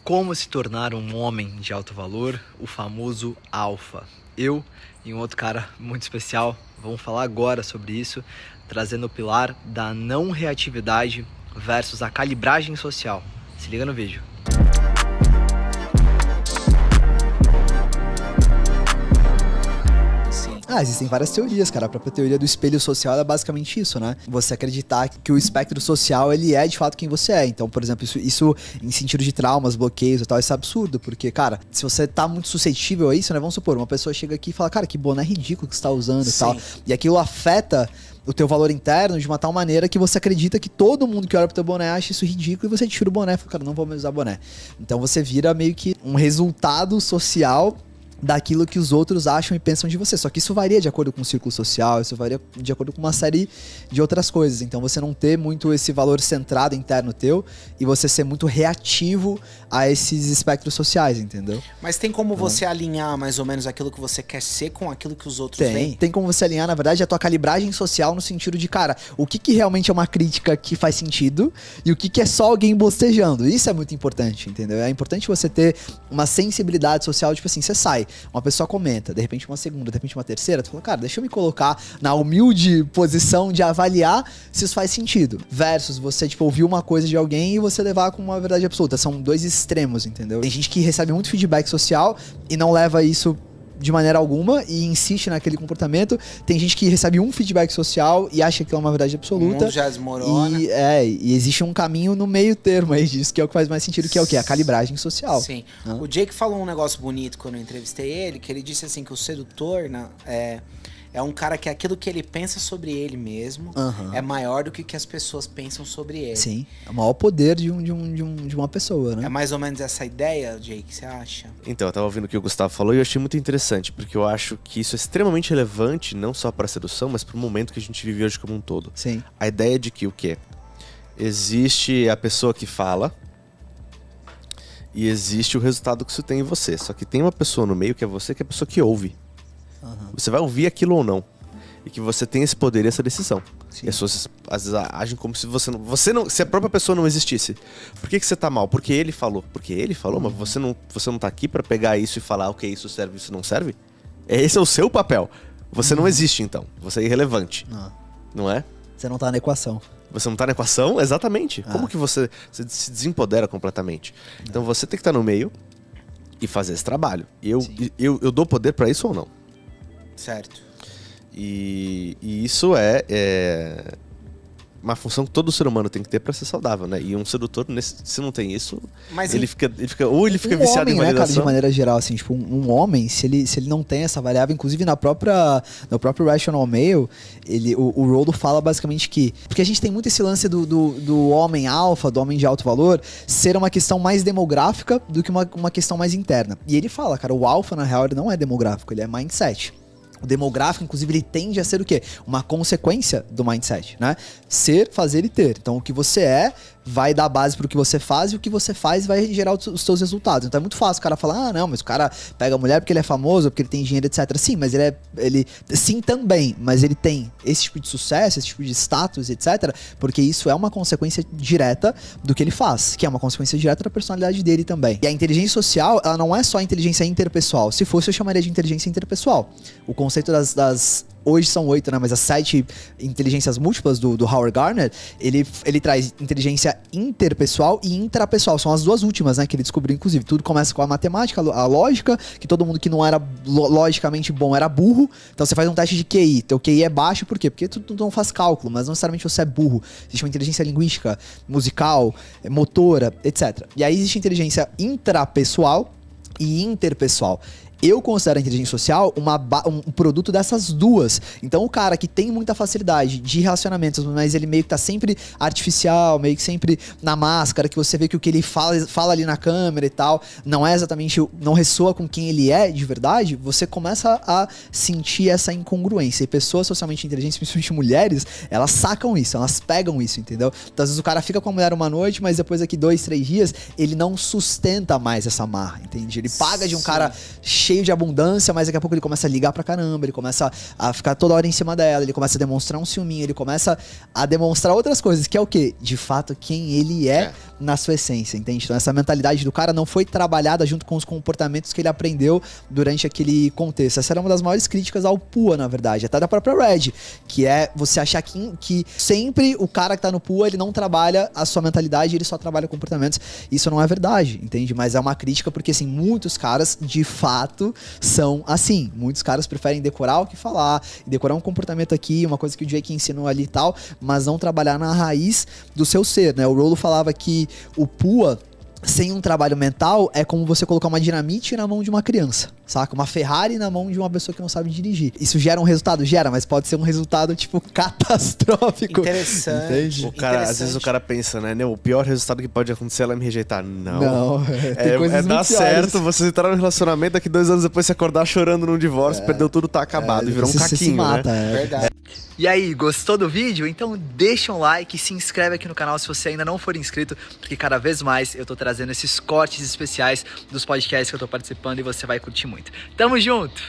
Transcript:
Como se tornar um homem de alto valor, o famoso alfa. Eu e um outro cara muito especial vamos falar agora sobre isso, trazendo o pilar da não reatividade versus a calibragem social. Se liga no vídeo. Existem várias teorias, cara. A própria teoria do espelho social é basicamente isso, né? Você acreditar que o espectro social, ele é de fato quem você é. Então, por exemplo, isso em sentido de traumas, bloqueios e tal, isso é absurdo. Porque, cara, se você tá muito suscetível a isso, né? Vamos supor, uma pessoa chega aqui e fala, cara, que boné ridículo que você tá usando e tal. E aquilo afeta o teu valor interno de uma tal maneira que você acredita que todo mundo que olha pro teu boné acha isso ridículo e você tira o boné e fala, cara, não vou mais usar boné. Então você vira meio que um resultado social daquilo que os outros acham e pensam de você. Só que isso varia de acordo com o círculo social, isso varia de acordo com uma série de outras coisas. Então você não ter muito esse valor centrado interno teu e você ser muito reativo a esses espectros sociais, entendeu? Mas tem como você alinhar mais ou menos aquilo que você quer ser com aquilo que os outros veem? Tem como você alinhar, na verdade, a tua calibragem social no sentido de, cara, o que realmente é uma crítica que faz sentido e o que é só alguém bostejando. Isso é muito importante, entendeu? É importante você ter uma sensibilidade social, tipo assim, você sai, uma pessoa comenta, de repente uma segunda, de repente uma terceira, tu fala, cara, deixa eu me colocar na humilde posição de avaliar se isso faz sentido. Versus você, tipo, ouvir uma coisa de alguém e você levar com uma verdade absoluta. São dois extremos, entendeu? Tem gente que recebe muito feedback social e não leva isso de maneira alguma e insiste naquele comportamento. Tem gente que recebe um feedback social e acha que é uma verdade absoluta. O mundo já desmorona. E existe um caminho no meio termo aí disso, que é o que faz mais sentido, que é o quê? A calibragem social. Sim. O Jake falou um negócio bonito quando eu entrevistei ele, que ele disse assim, que o sedutor, né, é um cara que aquilo que ele pensa sobre ele mesmo é maior do que o que as pessoas pensam sobre ele. Sim, é o maior poder de uma pessoa, né? É mais ou menos essa ideia, Jake, você acha? Então, eu tava ouvindo o que o Gustavo falou e eu achei muito interessante, porque eu acho que isso é extremamente relevante, não só para a sedução, mas para o momento que a gente vive hoje como um todo. Sim. A ideia de que o quê? Existe a pessoa que fala e existe o resultado que isso tem em você. Só que tem uma pessoa no meio que é você, que é a pessoa que ouve. Você vai ouvir aquilo ou não. E que você tem esse poder e essa decisão. Sim. E as pessoas às vezes agem como se você não. Se a própria pessoa não existisse. Por que você tá mal? Porque ele falou. Porque ele falou, mas você não tá aqui pra pegar isso e falar, ok, isso serve, isso não serve? Esse é o seu papel. Você não existe, então. Você é irrelevante. Não é? Você não tá na equação. Você não tá na equação? Exatamente. Como que você se desempodera completamente? Então você tem que estar no meio e fazer esse trabalho. Eu dou poder pra isso ou não? Certo. E isso é uma função que todo ser humano tem que ter pra ser saudável, né? E um sedutor, se não tem isso, ele fica viciado homem, em validação. Né, cara, de maneira geral, assim, tipo, um homem, se ele não tem essa variável, inclusive no próprio Rational Male, o Rollo fala basicamente que, porque a gente tem muito esse lance do homem alfa, do homem de alto valor, ser uma questão mais demográfica do que uma questão mais interna. E ele fala, cara, o alfa, na real, ele não é demográfico, ele é mindset. O demográfico, inclusive, ele tende a ser o quê? Uma consequência do mindset, né? Ser, fazer e ter. Então, o que você é vai dar base pro que você faz e o que você faz vai gerar os seus resultados. Então, é muito fácil o cara falar, não, mas o cara pega a mulher porque ele é famoso, porque ele tem dinheiro, etc. Sim, mas sim também, mas ele tem esse tipo de sucesso, esse tipo de status, etc. Porque isso é uma consequência direta do que ele faz, que é uma consequência direta da personalidade dele também. E a inteligência social, ela não é só a inteligência interpessoal. Se fosse, eu chamaria de inteligência interpessoal. O conceito das hoje são 8, né? Mas as 7 inteligências múltiplas do Howard Gardner, ele traz inteligência interpessoal e intrapessoal. São as duas últimas, né? Que ele descobriu, inclusive. Tudo começa com a matemática, a lógica, que todo mundo que não era logicamente bom era burro. Então você faz um teste de QI. Teu QI é baixo, por quê? Porque tu não faz cálculo, mas não necessariamente você é burro. Existe uma inteligência linguística, musical, motora, etc. E aí existe inteligência intrapessoal e interpessoal. Eu considero a inteligência social um produto dessas duas. Então o cara que tem muita facilidade de relacionamentos, mas ele meio que tá sempre artificial, meio que sempre na máscara, que você vê que o que ele fala ali na câmera e tal, não é exatamente, não ressoa com quem ele é de verdade, você começa a sentir essa incongruência. E pessoas socialmente inteligentes, principalmente mulheres, elas sacam isso, elas pegam isso, entendeu? Então às vezes o cara fica com a mulher uma noite, mas depois daqui 2, 3 dias, ele não sustenta mais essa marra, entende? Ele paga de um cara cheio de abundância, mas daqui a pouco ele começa a ligar pra caramba, ele começa a ficar toda hora em cima dela, ele começa a demonstrar um ciúminho, ele começa a demonstrar outras coisas, que é o quê? De fato, quem ele é na sua essência, entende? Então essa mentalidade do cara não foi trabalhada junto com os comportamentos que ele aprendeu durante aquele contexto. Essa era uma das maiores críticas ao PUA, na verdade, até da própria Red, que é você achar que sempre o cara que tá no PUA, ele não trabalha a sua mentalidade, ele só trabalha comportamentos. Isso não é verdade, entende? Mas é uma crítica porque, assim, muitos caras, de fato, são assim. Muitos caras preferem decorar o que falar, decorar um comportamento aqui, uma coisa que o Jake ensinou ali e tal, mas não trabalhar na raiz do seu ser, né? O Rollo falava que o PUA, sem um trabalho mental, é como você colocar uma dinamite na mão de uma criança, saca? Uma Ferrari na mão de uma pessoa que não sabe dirigir. Isso gera um resultado? Gera, mas pode ser um resultado, tipo, catastrófico. Interessante. Entende? O cara, às vezes o cara pensa, né? O pior resultado que pode acontecer é ela me rejeitar. Não. Tem coisas dar muito certo, piores. você entrar num relacionamento, daqui 2 anos depois você acordar chorando num divórcio, perdeu tudo, tá acabado, virou um Você caquinho, se mata, né? Verdade. E aí, gostou do vídeo? Então deixa um like e se inscreve aqui no canal se você ainda não for inscrito, porque cada vez mais eu tô trazendo esses cortes especiais dos podcasts que eu tô participando e você vai curtir muito. Tamo junto!